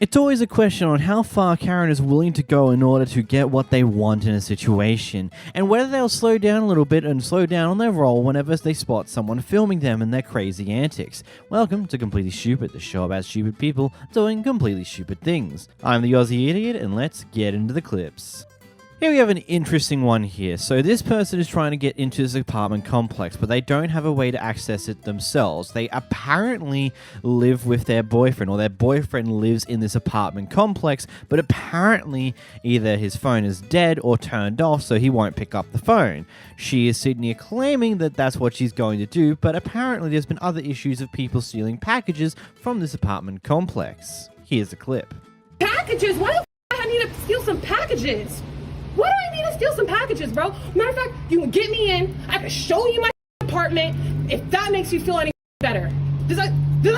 It's always a question on how far Karen is willing to go in order to get what they want in a situation, and whether they'll slow down a little bit and slow down on their roll whenever they spot someone filming them and their crazy antics. Welcome to Completely Stupid, the show about stupid people doing completely stupid things. I'm the Aussie Idiot, and let's get into the clips. Here we have an interesting one here. So this person is trying to get into this apartment complex, but they don't have a way to access it themselves. They apparently live with their boyfriend, or their boyfriend lives in this apartment complex, but apparently either his phone is dead or turned off, so he won't pick up the phone. She is sitting here claiming that that's what she's going to do, but apparently there's been other issues of people stealing packages from this apartment complex. Here's the clip. Packages? Why the f*** I need to steal some packages? Why do I need to steal some packages, bro? Matter of fact, you can get me in. I can show you my apartment if that makes you feel any better. Does that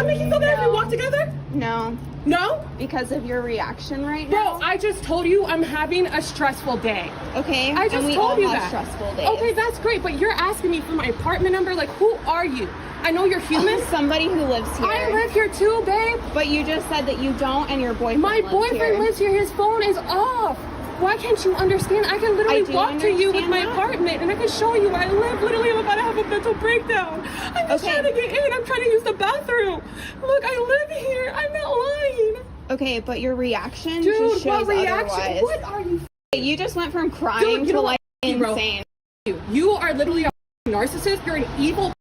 make you feel better if we walk together? No. No? Because of your reaction right now? Bro, I just told you I'm having a stressful day. Okay. I just and we told all you have that. Stressful days. Okay, that's great, but you're asking me for my apartment number? Like, who are you? I know you're human. Somebody who lives here. I live here too, babe. But you just said that you don't and your boyfriend My boyfriend lives here. His phone is off. Why can't you understand? I can literally walk to you with my apartment and I can show you where I live. Literally, I'm about to have a mental breakdown. I'm just trying to get in. I'm trying to use the bathroom. Look, I live here. I'm not lying. Okay, but your reaction Dude, just shows what reaction? otherwise. What are you? You just went from crying Dude, you to know like what? insane. You are literally a narcissist. You're an evil.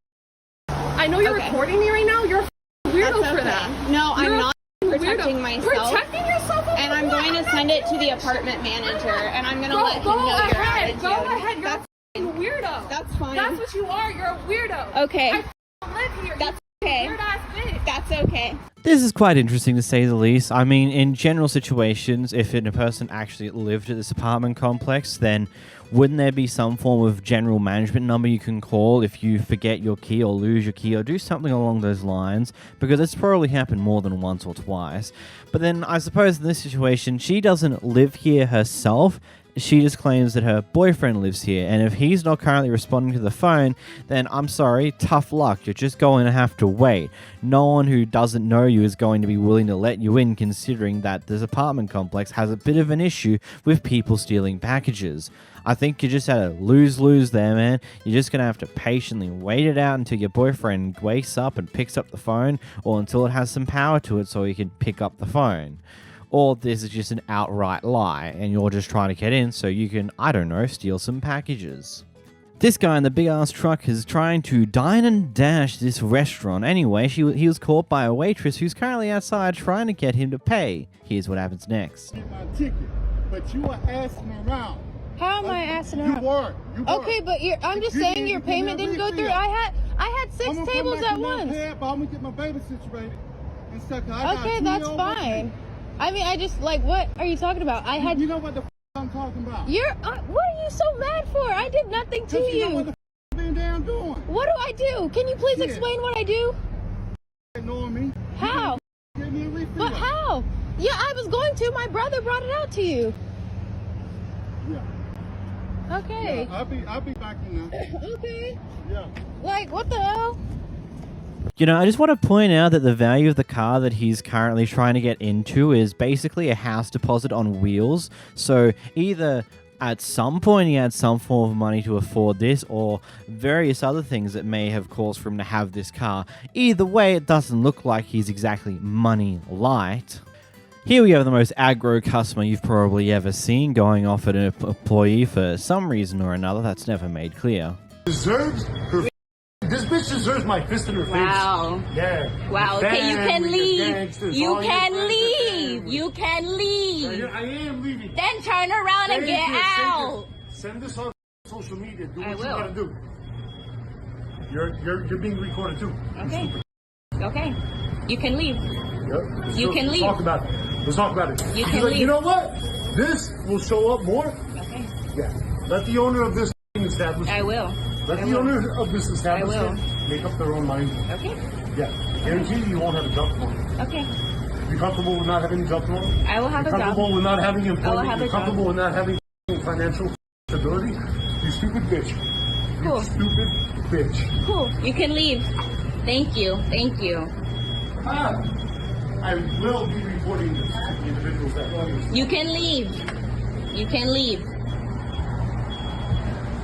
I know you're recording me right now. You're a weirdo for that. No, I'm You're not protecting myself. Protecting yourself? And I'm going to send it to the apartment manager, and I'm going to let him know your attitude. Go ahead. You're a weirdo. That's fine. That's what you are. You're a weirdo. Okay. I live here. That's okay. Weird ass bitch. That's okay. This is quite interesting to say the least. I mean, in general situations, if a person actually lived at this apartment complex, then wouldn't there be some form of general management number you can call if you forget your key or lose your key or do something along those lines? Because it's probably happened more than once or twice. But then I suppose in this situation, she doesn't live here herself. She just claims that her boyfriend lives here, and if he's not currently responding to the phone, then I'm sorry, tough luck, you're just going to have to wait. No one who doesn't know you is going to be willing to let you in, considering that this apartment complex has a bit of an issue with people stealing packages. I think you just had a lose-lose there, man. You're just going to have to patiently wait it out until your boyfriend wakes up and picks up the phone, or until it has some power to it so he can pick up the phone. Or this is just an outright lie, and you're just trying to get in so you can, I don't know, steal some packages. This guy in the big-ass truck is trying to dine and dash this restaurant. Anyway, he was caught by a waitress who's currently outside trying to get him to pay. Here's what happens next. My ticket, but you were asking around. How am I asking around? You weren't. Okay, but I'm just saying your payment didn't go through. I had 6 tables at once. I'm gonna get my baby situated and stuff. Okay, that's fine. I mean, I just, like, what are you talking about? You know what the I'm talking about. What are you so mad for? I did nothing to you. You know what the been down doing. What do I do? Can you please explain what I do? Ignoring me. How? Give me a refill. But how? Yeah, I was going to. My brother brought it out to you. Yeah. Okay. Yeah, I'll be back in there. Okay. Yeah. Like, what the hell? You know, I just want to point out that the value of the car that he's currently trying to get into is basically a house deposit on wheels. So either at some point he had some form of money to afford this, or various other things that may have caused for him to have this car. Either way, it doesn't look like he's exactly money light. Here we have the most aggro customer you've probably ever seen going off at an employee for some reason or another that's never made clear. Deserves her. This bitch deserves my fist in her face. Wow. Yeah. Wow. Okay, you can leave. You can leave. You can leave. I am leaving. Then turn around and get out. Send this on social media. Do what you will. gotta do. You're being recorded too. Okay. Okay. You can leave. Yep. You can leave. Let's talk about it. Let's talk about it. You He's can like, leave. you know what? This will show up more. Okay. Yeah. Let the owner of this establishment. I will. Let the owner of this establishment make up their own mind. Okay. Yeah. Guarantee you won't have a job tomorrow. Okay. You comfortable with not having a job tomorrow? I will have You're a job. comfortable with not having employment? have a You're job. comfortable with not having financial stability? You stupid bitch. Cool. You stupid bitch. Cool. You can leave. Thank you. Thank you. I will be reporting the individuals that run this. You can leave. You can leave.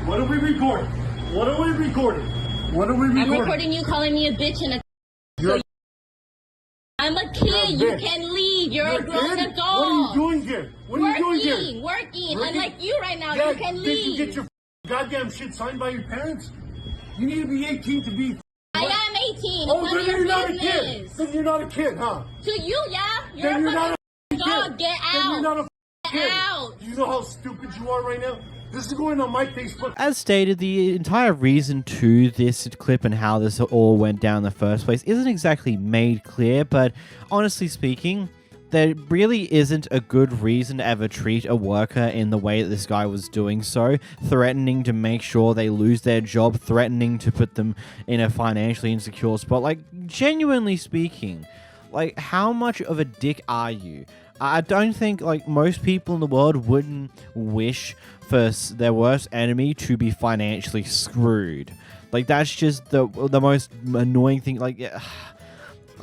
What are we recording? What are we recording? What are we recording? I'm recording you calling me a bitch and a. You're I'm a kid. You can leave. You're a grown adult. What are you doing here? What are you doing here? Working. Unlike you right now. Yeah, You can did leave. you get your goddamn shit signed by your parents? You need to be 18 to be. I am 18. Oh, None of then your you're not a business. kid. Then you're not a kid, huh? To you, yeah. You're Then a you're not a dog. kid. Get out. Then you're not a Get kid. out. Do you know how stupid you are right now? This is going on my Facebook. As stated, the entire reason to this clip and how this all went down in the first place isn't exactly made clear, but honestly speaking, there really isn't a good reason to ever treat a worker in the way that this guy was doing so, threatening to make sure they lose their job, threatening to put them in a financially insecure spot. Like, genuinely speaking, like, how much of a dick are you? I don't think, like, most people in the world wouldn't wish for their worst enemy to be financially screwed. Like, that's just the most annoying thing. Like,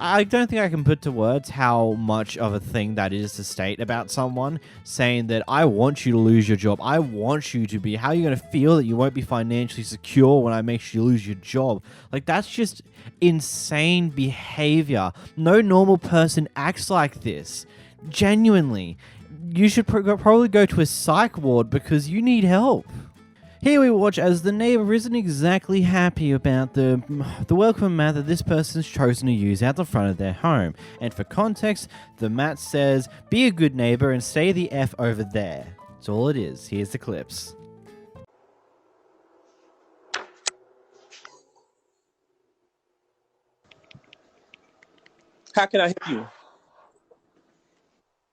I don't think I can put to words how much of a thing that is to state about someone, saying that I want you to lose your job. I want you to be. How are you going to feel that you won't be financially secure when I make you lose your job? Like, that's just insane behavior. No normal person acts like this. Genuinely. You should probably go to a psych ward because you need help. Here we watch as the neighbor isn't exactly happy about the welcome mat that this person's chosen to use out the front of their home. And for context, the mat says, "Be a good neighbor and stay the F over there." That's all it is. Here's the clips. How can I help you?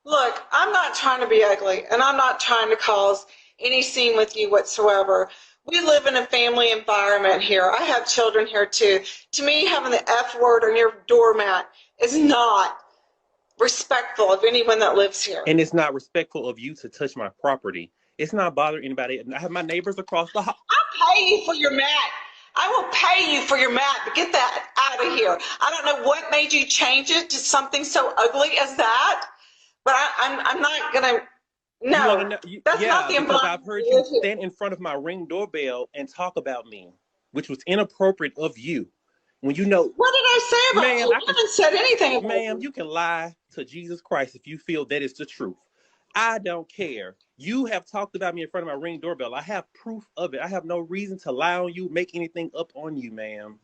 Look, I'm not trying to be ugly, and I'm not trying to cause any scene with you whatsoever. We live in a family environment here. I have children here too. To me, having the F word on your doormat is not respectful of anyone that lives here. And it's not respectful of you to touch my property. It's not bothering anybody. I have my neighbors across the hall. I'll pay you for your mat. I will pay you for your mat, but get that out of here. I don't know what made you change it to something so ugly as that, but I'm not gonna. No, that's not the environment. Because I've heard you stand in front of my Ring doorbell and talk about me, which was inappropriate of you. When you know. What did I say about you? I haven't said anything about ma'am, you can lie to Jesus Christ if you feel that is the truth. I don't care. You have talked about me in front of my Ring doorbell. I have proof of it. I have no reason to lie on you, make anything up on you, ma'am.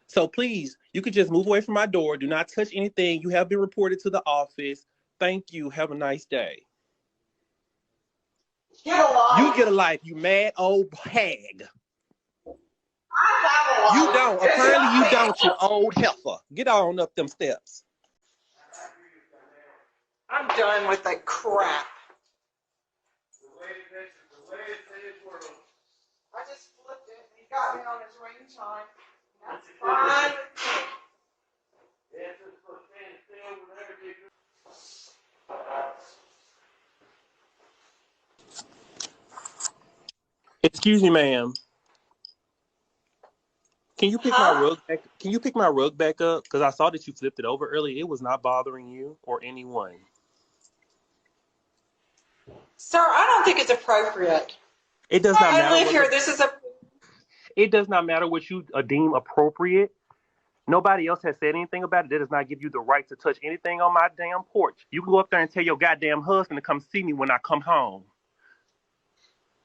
So please, you could just move away from my door. Do not touch anything. You have been reported to the office. Thank you. Have a nice day. Get a life. You get a life, you mad old hag. I have a life. You don't. Apparently you don't, you old heifer. Get on up them steps. I'm done with that crap. I just flipped it and he got me on his ring time. That's fine. Excuse me, ma'am. Can you pick my rug back? Can you pick my rug back up? Because I saw that you flipped it over earlier. It was not bothering you or anyone. Sir, I don't think it's appropriate. It does not matter. I live here. This is a. It does not matter what you deem appropriate. Nobody else has said anything about it. That does not give you the right to touch anything on my damn porch. You can go up there and tell your goddamn husband to come see me when I come home.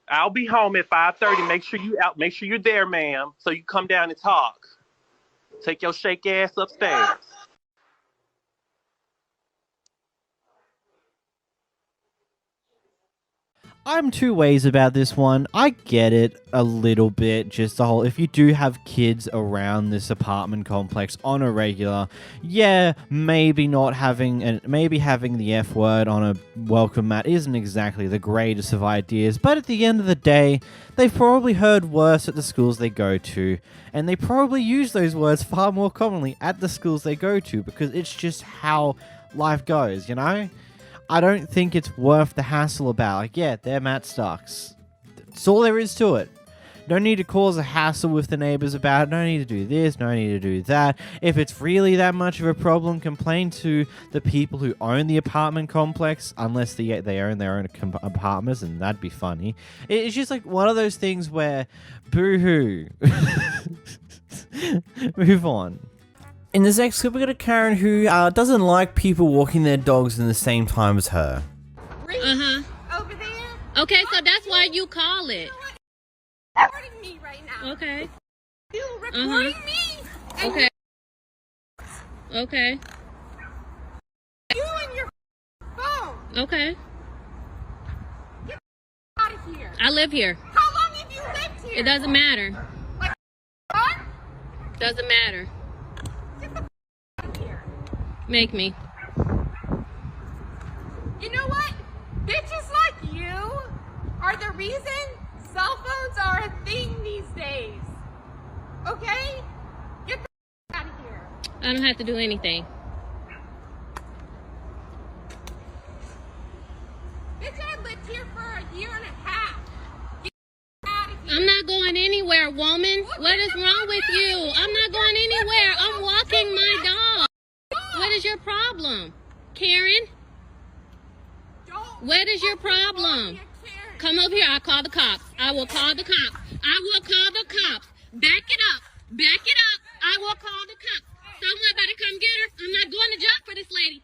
I'll be home at 5:30. Make sure you out. Make sure you're there, ma'am, so you come down and talk. Take your shake ass upstairs. I'm two ways about this one. I get it a little bit, just the whole, if you do have kids around this apartment complex on a regular, yeah, maybe having the F word on a welcome mat isn't exactly the greatest of ideas, but at the end of the day, they've probably heard worse at the schools they go to, and they probably use those words far more commonly at the schools they go to, because it's just how life goes, you know? I don't think it's worth the hassle about. Like, yeah, their mat sucks. That's all there is to it. No need to cause a hassle with the neighbors about it. No need to do this, no need to do that. If it's really that much of a problem, complain to the people who own the apartment complex, unless they own their own apartments, and that'd be funny. It's just like one of those things where, boo-hoo. Move on. In this next clip, we got a Karen who doesn't like people walking their dogs in the same time as her. Over there? Okay, so that's why you call it. Recording me right now. Okay. You recording me? Okay. Okay. You and your phone. Okay. Get out of here. I live here. How long have you lived here? It doesn't matter. Like, what? Doesn't matter. Get the out of here. Make me. You know what? Bitches like you are the reason cell phones are a thing these days. Okay? Get the out of here. I don't have to do anything. Bitch, I lived here for a year and a half. Get out of here. I'm not going anywhere, woman. What is wrong with you? I'm not going anywhere. I'm walking my dog. What is your problem? Karen? What is your problem? Come over here. I'll call the cops. I will call the cops. I will call the cops. Back it up. Back it up. I will call the cops. Someone better come get her. I'm not going to jail for this lady.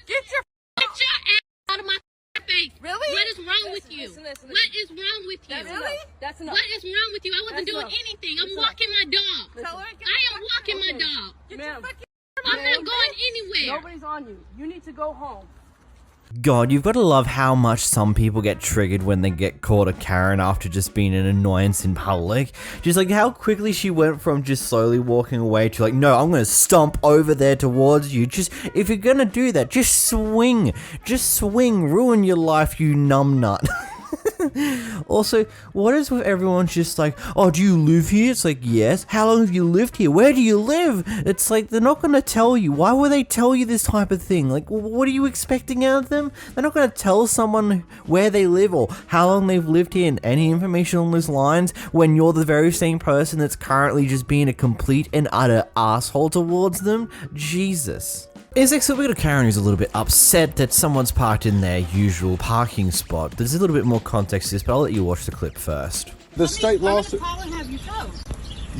Get your Ass out of my face. Really? What is wrong with you? Listen. What is wrong with you? Really? That's enough. What is wrong with you? I wasn't doing anything. I'm walking my dog. Tell her to get I am walking my dog. Get your Ma'am. fucking I'm not going anywhere. Nobody's on you. You need to go home. God, you've got to love how much some people get triggered when they get called a Karen after just being an annoyance in public. Just like how quickly she went from just slowly walking away to like, no, I'm going to stomp over there towards you. Just, if you're going to do that, just swing. Just swing. Ruin your life, you numbnut. Also, what is with everyone just like, oh, do you live here? It's like, yes. How long have you lived here? Where do you live? It's like, they're not going to tell you. Why would they tell you this type of thing? Like, what are you expecting out of them? They're not going to tell someone where they live or how long they've lived here and any information on those lines when you're the very same person that's currently just being a complete and utter asshole towards them. Jesus. In this next clip, we got a Karen who's a little bit upset that someone's parked in their usual parking spot. There's a little bit more context to this, but I'll let you watch the clip first. The state lost it. Call and have you go.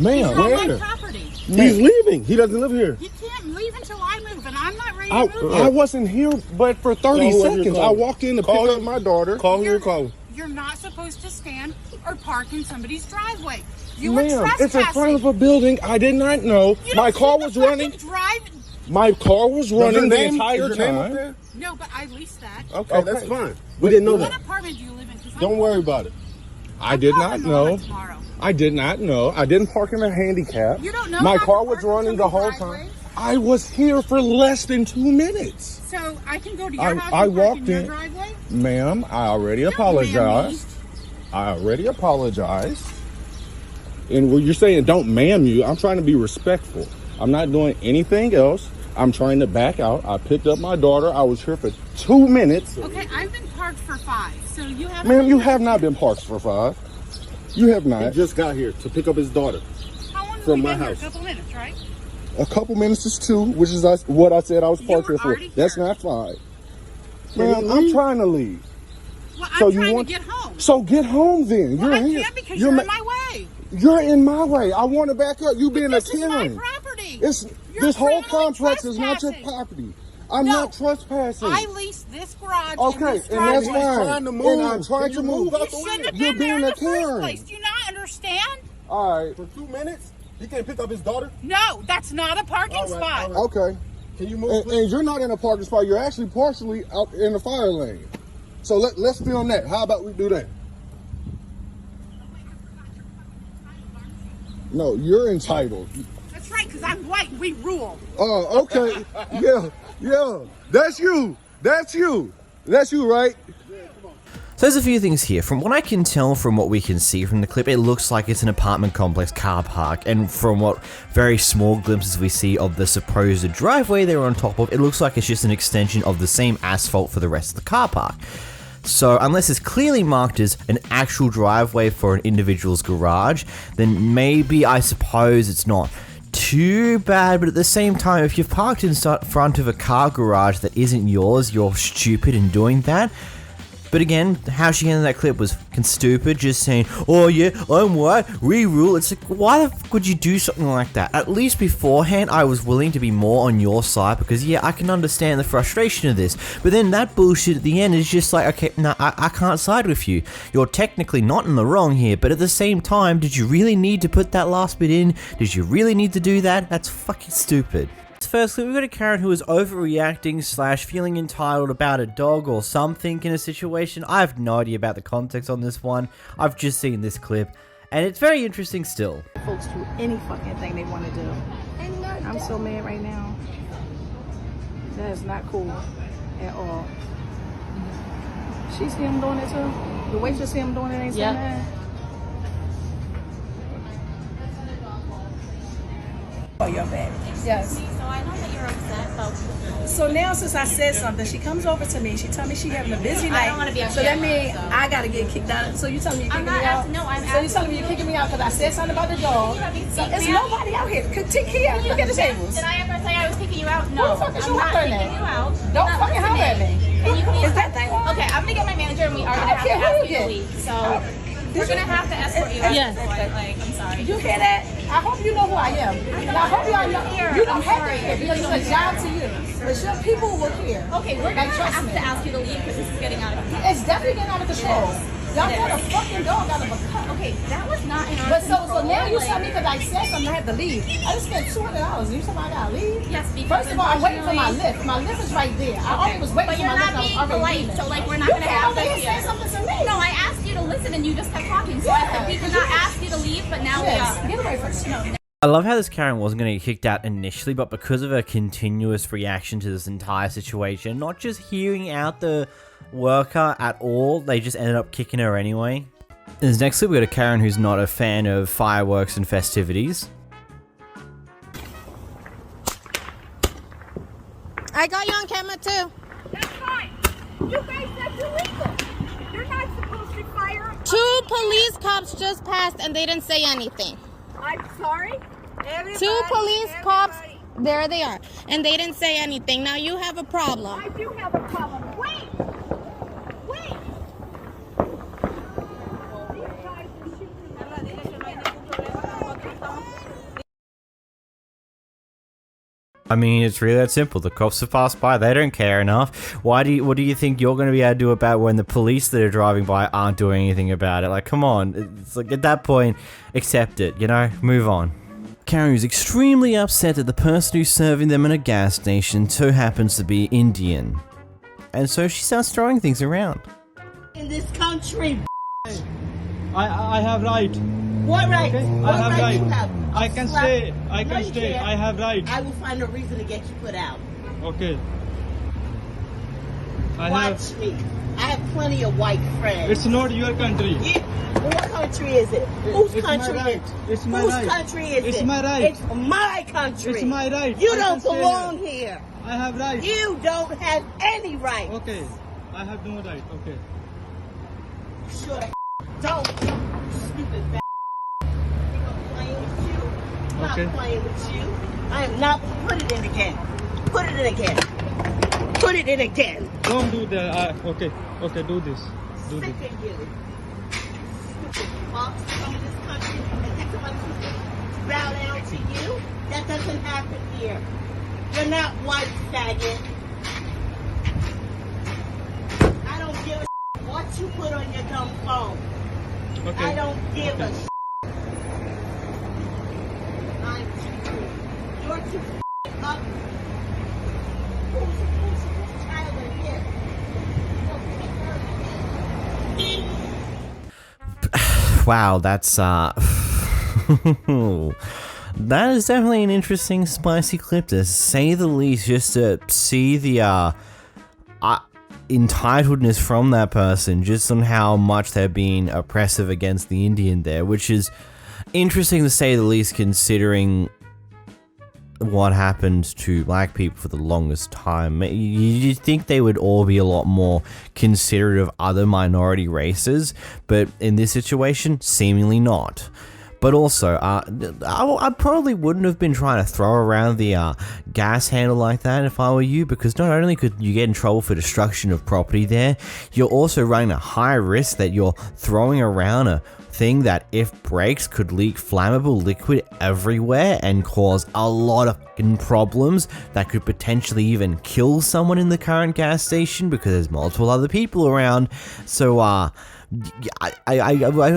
Ma'am, He's on my where? property. He's leaving. He doesn't live here. You can't leave until I move, and I'm not ready to move. I wasn't here but for 30 Call whoever seconds. you're I calling. walked in to Call pick him. up my daughter. Call who you're calling. You're not supposed to stand or park in somebody's driveway. You were Ma'am, trespassing. it's in front of a building. I did not know. You My don't car need to was running. fucking drive. My car was running the entire Is your name up time. there? No, but I leased that. Okay, that's fine. We didn't know What that. apartment do you live in? 'Cause I'm Don't worry about it. I did not calling know. Mama tomorrow. I did not know. I didn't park in a handicap. You don't know My how to car park was in running the whole somebody's time. driveway? I was here for less than 2 minutes. So I can go to your I house and park walked in your in. driveway? Ma'am, I already Don't apologized. I already apologized. And what you're saying, don't ma'am you, I'm trying to be respectful. I'm not doing anything else. I'm trying to back out. I picked up my daughter. I was here for 2 minutes. Okay, I've been parked for 5, so you haven't. Ma'am, you have not been parked for 5. You have He not. just got here to pick up his daughter. How long have from you my been here? house. A couple minutes, right? A couple minutes is 2, which is what I said I was You parked were here for. already That's here. not 5. Can Ma'am, you I'm leave? trying to leave. Well, So I'm you trying want- to get home. So get home then. Well, You're I here. can't because You're you're ma- in my way. You're in my way. I want to back up. You being a This is my Karen. property. It's You're this whole criminally complex is not your trespassing. property. I'm No. not trespassing. I leased this garage. Okay, and this and that's driveway. fine. trying to move. And I'm trying Can to you move. move out the You way? shouldn't have You're been there being in a the first Karen. place. Do you not understand? All right. For 2 minutes? He can't pick up his daughter? No, that's not a parking All right, spot. all right. Okay. Can you move, And please? you're not in a parking spot. You're actually partially out in the fire lane. So let's film that. How about we do that? No, you're entitled. That's right, because I'm white. We rule. Oh, okay. Yeah. That's you. That's you, right? So there's a few things here. From what I can tell from what we can see from the clip, it looks like it's an apartment complex car park, and from what very small glimpses we see of the supposed driveway they're on top of, it looks like it's just an extension of the same asphalt for the rest of the car park. So unless it's clearly marked as an actual driveway for an individual's garage, then maybe I suppose it's not too bad. But at the same time, if you've parked in front of a car garage that isn't yours, you're stupid in doing that. But again, how she ended that clip was stupid, just saying, oh yeah, I'm white, re-rule. It's like, why the fuck would you do something like that? At least beforehand, I was willing to be more on your side, because yeah, I can understand the frustration of this. But then that bullshit at the end is just like, okay, no, I can't side with you. You're technically not in the wrong here, but at the same time, did you really need to put that last bit in? Did you really need to do that? That's fucking stupid. Firstly, we've got a Karen who is overreacting / feeling entitled about a dog or something in a situation. I have no idea about the context on this one. I've just seen this clip, and it's very interesting still. Folks do any fucking thing they want to do. I'm so mad right now. That is not cool at all. She see him doing it too? The waitress see him doing it ain't saying that? Oh, you're bad. Yes. So I know that you're upset, but... So now since I said something, she comes over to me. She told me she having a busy night. I don't want to be so that means I got to get kicked out. So you telling me you're kicking me out? No, I'm So you telling me you're kicking me out because I said something about the dog? So it's nobody out here. Take care. Look at the tables. Did I ever say I was kicking you out? No. Who the fuck is you hollering at? You out. Don't fucking holler at me. Is that thing on? Okay, I'm going to get my manager and we are going to have to ask you to leave. So... We're gonna have to escort you out. Yes. Like, I'm sorry. You hear that? I hope you know who I am. And I hope you know. You don't have to hear because it's a job to you. But your people will hear. Okay, we're gonna have to ask you to leave because this is getting out of control. It's definitely getting out of control. Y'all got a fucking dog out of a cup. Okay, that was not in our But control. so now you tell me because I said something I had to leave. I just spent $200. You tell me I gotta leave? Yes, because first of all, I'm waiting for my lift. My lift is right there. I already was waiting but for you're my lift. not being polite, so like we're not gonna have this here. Say something to me. No, I asked you to listen and you just kept talking. So I said we did not ask you to leave, but now we are. Get away from me. No. I love how this Karen wasn't going to get kicked out initially, but because of her continuous reaction to this entire situation, not just hearing out the worker at all, they just ended up kicking her anyway. In this next clip, we got a Karen who's not a fan of fireworks and festivities. I got you on camera too. That's fine. You guys, that's illegal. You're not supposed to fire. 2 police cops just passed and they didn't say anything. I'm sorry. 2 police cops, there they are, and they didn't say anything. Now you have a problem. I do have a problem. Wait. Wait. These guys are shooting. I mean, it's really that simple. The cops have passed by. They don't care enough. What do you think you're going to be able to do about when the police that are driving by aren't doing anything about it? Like, come on. It's like, at that point, accept it, you know? Move on. Karen is extremely upset that the person who's serving them in a gas station so happens to be Indian. And so she starts throwing things around. In this country, I have right. What right? Okay? What I have right right. you have? I can slap- stay. I No, can you stay. can't. I have right. I will find a reason to get you put out. Okay. I Watch have. me. I have plenty of white friends. It's not your country. Yeah. What country is it? Whose It's country my right. is it? It's my Whose right. country is It's it? my right. It's my country. It's my right. You I don't can stay belong here. here. I have right. You don't have any right. Okay. I have no right. Okay. Sure the don't. Stupid f***. Playing with you. I'm Okay. not playing with you. I am not. Put it in again. Put it in again. Put it in again. Don't do that. Okay. Okay. Do this. Do Sick this. of you. Stupid fucks from this country and think somebody should bow down to you. That doesn't happen here. You're not white, faggot. I don't give a what you put on your dumb phone. Okay. I don't give a I'm too cool. You're too up. Who's child are here? Wow, that's that is definitely an interesting spicy clip to say the least, just to see the entitledness from that person, just on how much they're being oppressive against the Indian there, which is interesting to say the least, considering what happened to black people for the longest time. You'd think they would all be a lot more considerate of other minority races, but in this situation, seemingly not. But also, I probably wouldn't have been trying to throw around the gas handle like that if I were you, because not only could you get in trouble for destruction of property there, you're also running a high risk that you're throwing around a thing that, if breaks, could leak flammable liquid everywhere and cause a lot of fucking problems that could potentially even kill someone in the current gas station because there's multiple other people around. So, I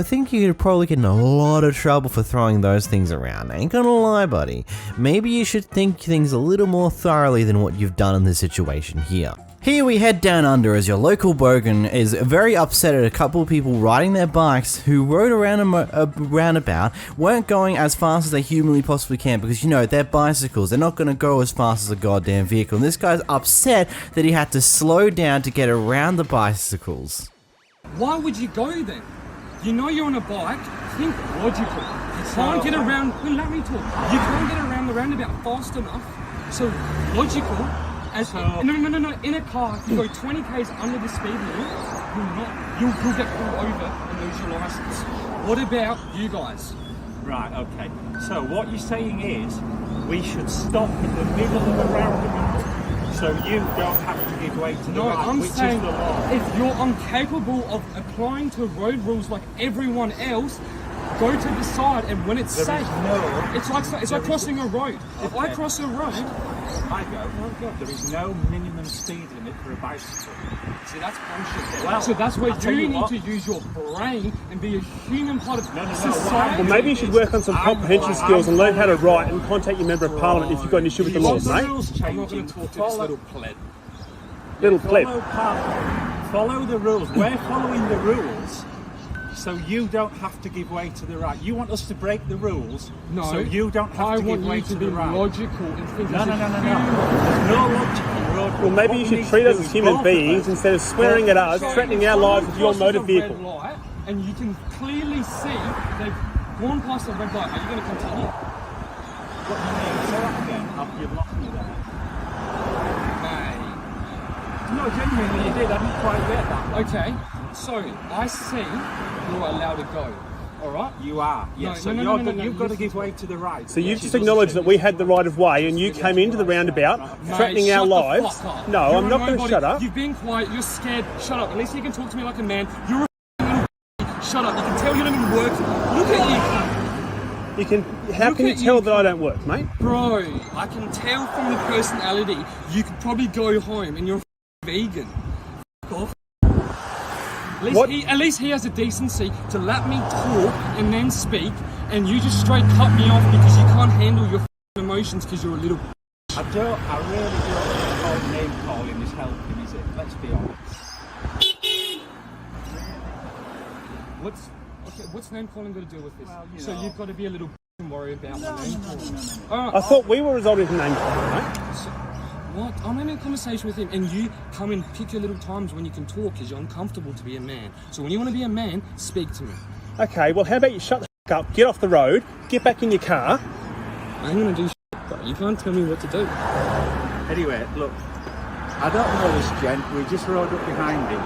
think you could probably get in a lot of trouble for throwing those things around. I ain't gonna lie, buddy. Maybe you should think things a little more thoroughly than what you've done in this situation here. Here we head down under as your local bogan is very upset at a couple of people riding their bikes who rode around a roundabout, weren't going as fast as they humanly possibly can because, you know, they're bicycles. They're not going to go as fast as a goddamn vehicle. And this guy's upset that he had to slow down to get around the bicycles. Why would you go then? You know you're on a bike, think logical. You can't get around, let me talk. You can't get around the roundabout fast enough. So logical. No. In a car, you go 20 k's under the speed limit, you'll get pulled over and lose your license. What about you guys? Right, okay. So what you're saying is we should stop in the middle of a roundabout so you don't have to give way to the right, I'm which saying is the law. If you're incapable of applying to road rules like everyone else, go to the side, and when it's safe, it's like crossing a road. If I cross a road, I go, oh God, there is no minimum speed limit for a bicycle. See, that's bullshit. Well, so that's where you need what, to use your brain and be a human part of society. Well, maybe you should work on some comprehension skills and learn how to write and contact your member of parliament if you've got an issue with the laws, mate. I'm not going to talk to this little pleb. Little pleb. Follow the rules. We're following the rules. So you don't have to give way to the right. You want us to break the rules, so you don't have to give way to the right. I want you to be logical and think No. There's no logical road. Well, maybe you should treat us as human beings instead of swearing at us, threatening our lives with your motor vehicle. Light, and you can clearly see they've gone past the red light. Are you going to continue? What do you mean? Say that again. You've lost me there. No, genuinely you did. I didn't quite get that. Okay, so I see you're allowed to go. All right? You are. Yes. So you've got to give way to the right. So you've just acknowledged that we had the right of way and you came into the roundabout threatening our lives. No, I'm not going to shut up. You've been quiet. You're scared. Shut up. At least you can talk to me like a man. You're a little shut up. You can tell you don't even work. Look at you. You can. How can you tell that I don't work, mate? Bro, I can tell from your personality. You could probably go home and you're vegan. Off. At least he has the decency to let me talk and then speak, and you just straight cut me off because you can't handle your emotions because you're a little. I really don't think all name calling is helping, is it? Let's be honest. What's name calling got to do with this? Well, so you've got to be a little and worry about my name calling. I thought we were resolving name calling, mate. What? I'm having a conversation with him, and you come and pick your little times when you can talk because you're uncomfortable to be a man. So when you want to be a man, speak to me. Okay, well, how about you shut the f*** up, get off the road, get back in your car. I ain't going to do shit, bro. You can't tell me what to do. Anyway, look, I don't know this gent. We just rode up behind him.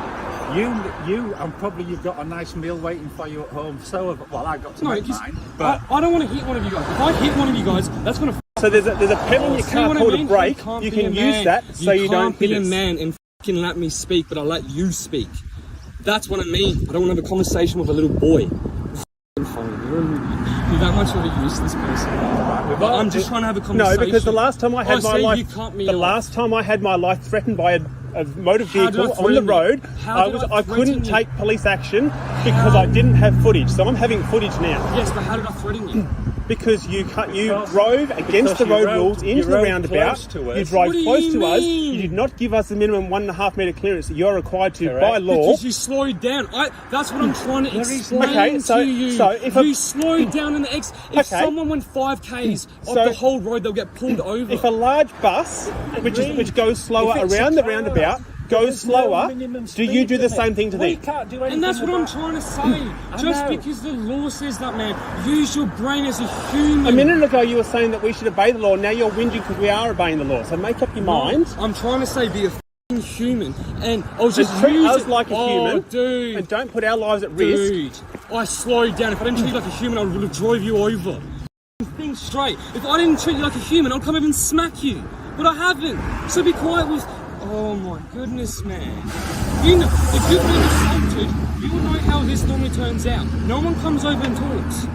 And probably you've got a nice meal waiting for you at home. I got to make mine. But I don't want to hit one of you guys. If I hit one of you guys, that's going to. So there's a pedal in your car called a brake. You can use that so you don't hit us. You can't be a man and f***ing let me speak, but I'll let you speak. That's what I mean. I don't want to have a conversation with a little boy. You're that much of a useless person. But I'm just trying to have a conversation. No, because the last time I had my life threatened by a motor vehicle on the road, I couldn't take police action because I didn't have footage. So I'm having footage now. Yes, but how did I threaten you? Because you drove against the road rules into the roundabout. You drove close to us. You did not give us the minimum 1.5 meter clearance that you're required to by law. Because you slowed down. That's what I'm trying to explain to you. So if you slowed down in the If someone went 5 k's off the whole road, they'll get pulled over. If a large bus, which goes slower around the roundabout, goes slower, do you do the same thing to them? We can't do anything. And that's what I'm trying to say. Just because the law says that, man, use your brain as a human. A minute ago you were saying that we should obey the law. Now you're whinging because we are obeying the law. So make up your mind. I'm trying to say be a human, and I was just treat us like a human, dude, and don't put our lives at risk. Dude, I slowed down. If I didn't treat you like a human, I would have drove you over. Think straight. If I didn't treat you like a human, I'd come over and smack you. But I haven't. So be quiet with. Oh my goodness, man. You know, if you've been assaulted, you will know how this normally turns out. No one comes over and talks.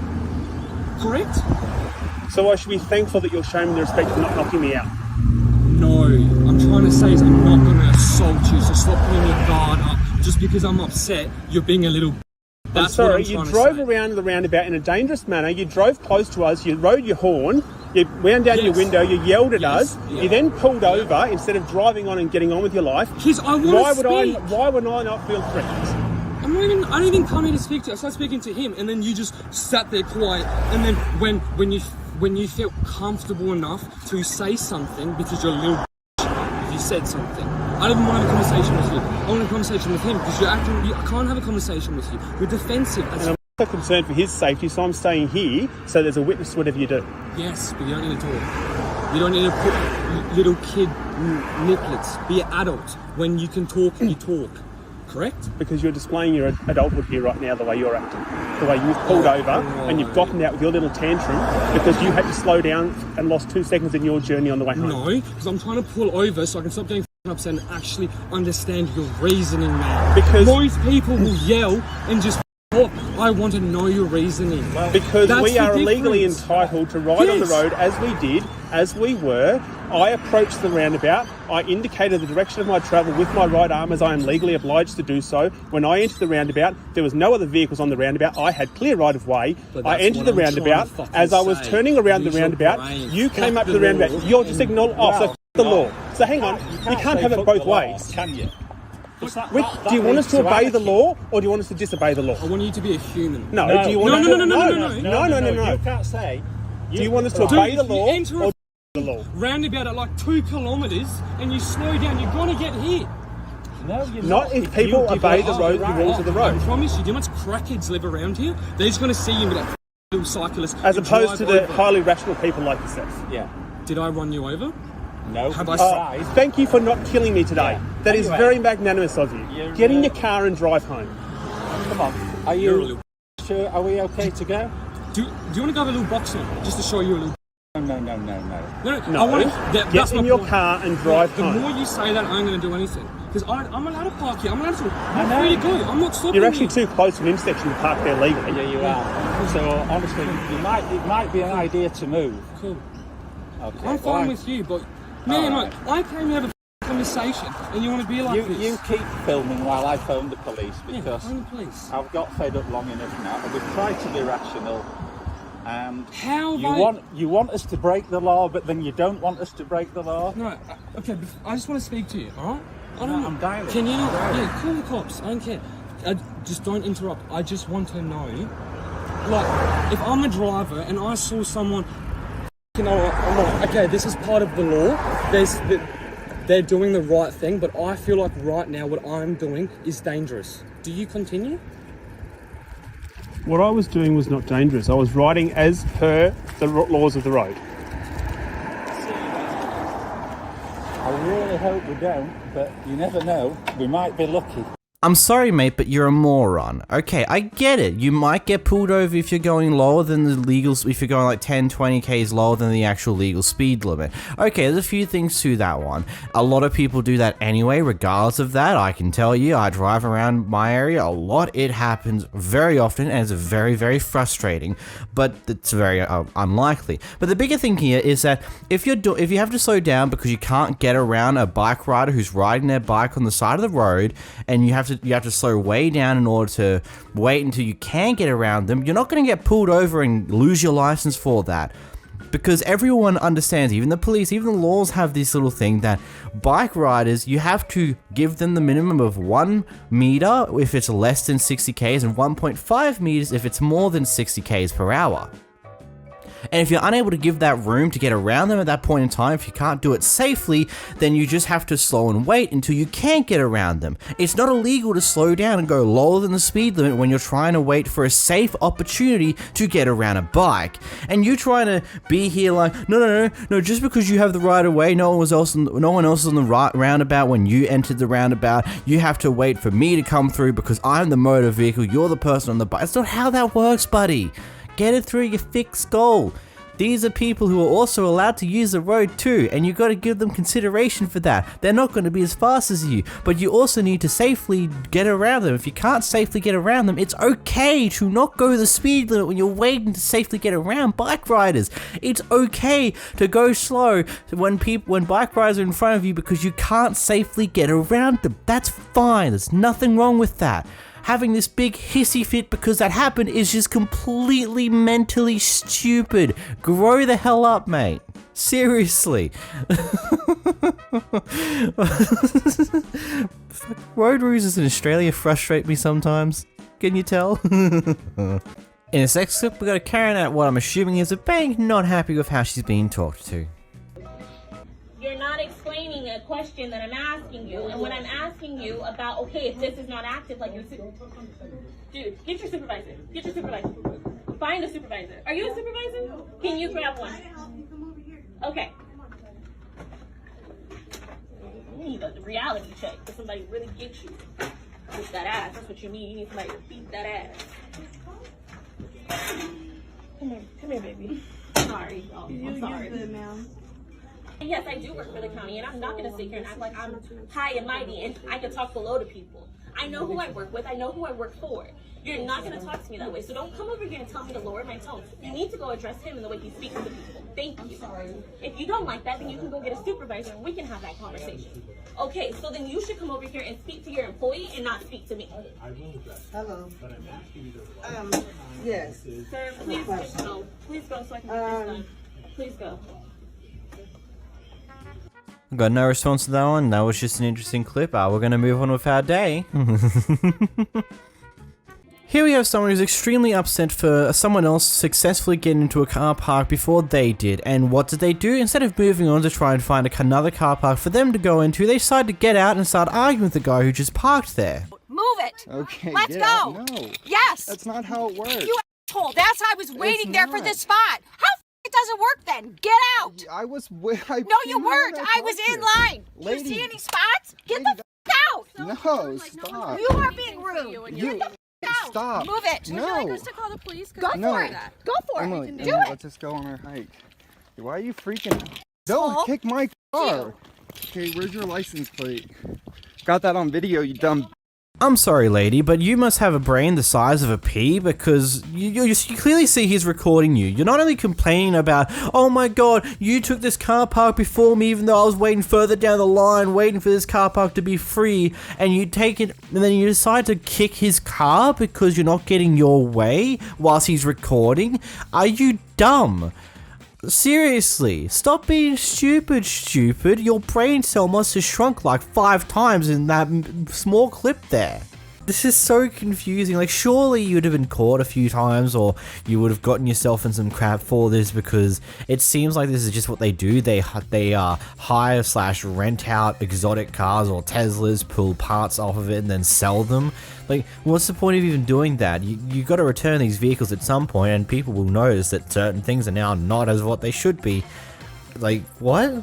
Correct? So I should be thankful that you're showing me the respect for not knocking me out. No, I'm trying to say is I'm not going to assault you, so stop putting your guard up. Just because I'm upset, you're being a little... I'm sorry, you drove around the roundabout in a dangerous manner, you drove close to us, you rode your horn, you wound down your window, you yelled at us, you then pulled over instead of driving on and getting on with your life. Why would I not feel threatened? I don't even come here to speak to you. I started speaking to him, and then you just sat there quiet, and then when you felt comfortable enough to say something because you're a little if you said something. I don't want to have a conversation with you. I want a conversation with him because I can't have a conversation with you. You're defensive. And I'm also concerned for his safety, so I'm staying here so there's a witness to whatever you do. Yes, but you don't need to talk. You don't need to put little kid nipplets. Be an adult. When you can talk, you talk. Correct? Because you're displaying your adulthood here right now, the way you're acting. The way you've pulled over and you've gotten out with your little tantrum because you had to slow down and lost 2 seconds in your journey on the way home. No, because I'm trying to pull over so I can stop getting upset and actually understand your reasoning, man. Because most people will yell and just I want to know your reasoning. Because we are legally entitled to ride on the road as we did, as we were. I approached the roundabout. I indicated the direction of my travel with my right arm as I am legally obliged to do so. When I entered the roundabout, there was no other vehicles on the roundabout. I had clear right of way. I entered the roundabout. As I was turning around the roundabout, you came up to the roundabout. You're just ignoring the law. So hang on, you can't have it both ways. Can you? Do you want us to obey the law or do you want us to disobey the law? I want you to be a human. No. Do you want No. You can't say. Do you want us to obey the law or the law? Roundabout at like 2 kilometres and you slow down, you're gonna get hit. No, you're not if people obey the rules of the road. I promise you. Do you know how much crackheads live around here? They're just gonna see you and be like, little cyclist. As opposed to the highly rational people like yourself. Yeah. Did I run you over? No. Have I thank you for not killing me today. Yeah. That is very magnanimous of you. Get in your car and drive home. Come on. Are you sure? Are we okay to go? Do you want to go have a little boxing just to show you a little? No. Get in your car and drive home. The more you say that, I ain't going to do anything. Because I'm allowed to park here. I'm allowed to. I'm free to go. I'm not stopping. You're actually too close to an intersection to park there legally. Yeah, you are. So honestly, it might be an idea to move. Cool. Okay. I'm fine with you, but man, I came here to have a conversation, and you want to be like this. You keep filming while I phone the police because phone the police. I've got fed up long enough now. And we've tried to be rational. And how you want us to break the law, but then you don't want us to break the law. No, okay. I just want to speak to you. All right? I'm dialing. Can you? Yeah, call the cops. I don't care. Just don't interrupt. I just want to know, like, if I'm a driver and I saw someone, I'm like, okay, this is part of the law. They're doing the right thing, but I feel like right now what I'm doing is dangerous. Do you continue? What I was doing was not dangerous. I was riding as per the laws of the road. I really hope we don't, but you never know. We might be lucky. I'm sorry, mate, but you're a moron. Okay, I get it. You might get pulled over if you're going lower than the legal, if you're going like 10, 20 Ks lower than the actual legal speed limit. Okay, there's a few things to that one. A lot of people do that anyway, regardless of that. I can tell you, I drive around my area a lot. It happens very often, and it's very, very frustrating, but it's very unlikely. But the bigger thing here is that if you have to slow down because you can't get around a bike rider who's riding their bike on the side of the road, and you have to slow way down in order to wait until you can get around them, you're not going to get pulled over and lose your license for that. Because everyone understands, even the police, even the laws have this little thing that bike riders, you have to give them the minimum of 1 meter if it's less than 60 Ks and 1.5 meters if it's more than 60 Ks per hour. And if you're unable to give that room to get around them at that point in time, if you can't do it safely, then you just have to slow and wait until you can't get around them. It's not illegal to slow down and go lower than the speed limit when you're trying to wait for a safe opportunity to get around a bike. And you trying to be here like, no, just because you have the right of way, no one else is on the right roundabout when you entered the roundabout, you have to wait for me to come through because I'm the motor vehicle, you're the person on the bike. It's not how that works, buddy. Get it through your thick skull. These are people who are also allowed to use the road too, and you got to give them consideration for that. They're not going to be as fast as you, but you also need to safely get around them. If you can't safely get around them, it's okay to not go the speed limit when you're waiting to safely get around bike riders. It's okay to go slow when bike riders are in front of you because you can't safely get around them. That's fine. There's nothing wrong with that. Having this big hissy fit because that happened is just completely mentally stupid. Grow the hell up, mate. Seriously. Road rules in Australia frustrate me sometimes. Can you tell? In this next clip, we got a Karen at what I'm assuming is a bank not happy with how she's being talked to. You're not explaining a question that I'm asking you, and when I'm asking you about, okay, if this is not active, like dude, get your supervisor. Get your supervisor. Find a supervisor. Are you a supervisor? Can you grab one? Okay. You need a reality check for somebody to really get you. Beat that ass. That's what you need. You need somebody to beat that ass. Come here, baby. Sorry. Oh, I'm sorry. You're good, ma'am. Yes, I do work for the county, and I'm not going to sit here and act like I'm high and mighty and I can talk below to people. I know who I work with. I know who I work for. You're not going to talk to me that way, so don't come over here and tell me to lower my tone. You need to go address him in the way he speaks to people. Thank you. If you don't like that, then you can go get a supervisor and we can have that conversation. Okay, so then you should come over here and speak to your employee and not speak to me. Hello. Yes. Sir, please go. Please go so I can get this done. Please go. Got no response to that one. That was just an interesting clip. We're going to move on with our day. Here we have someone who's extremely upset for someone else successfully getting into a car park before they did. And what did they do? Instead of moving on to try and find another car park for them to go into, they decided to get out and start arguing with the guy who just parked there. Move it! Okay, let's get go! out. No. Yes! That's not how it works. You asshole! That's how I was waiting there for this spot! How it doesn't work then? Get out! I was No, you weren't! I was in line! Do you see any spots? Get the out! No, stop. You are being rude! Get the out! Stop. Move it! No. Would you like us to call the police? Go No. for it! Go for Emily, it! Emily, Do it! let's just go on our hike. Why are you freaking out? Don't kick my car! Okay, where's your license plate? Got that on video, you dumb. I'm sorry, lady, but you must have a brain the size of a pea because you clearly see he's recording you. You're not only complaining about, oh my god, you took this car park before me even though I was waiting further down the line, waiting for this car park to be free, and you take it, and then you decide to kick his car because you're not getting your way whilst he's recording. Are you dumb? Seriously, stop being stupid. Your brain cell must have shrunk like 5 times in that small clip there. This is so confusing. Like, surely you'd have been caught a few times, or you would have gotten yourself in some crap for this, because it seems like this is just what they do. They hire/rent out exotic cars or Teslas, pull parts off of it, and then sell them. Like, what's the point of even doing that? You got to return these vehicles at some point, and people will notice that certain things are now not as what they should be. Like, what?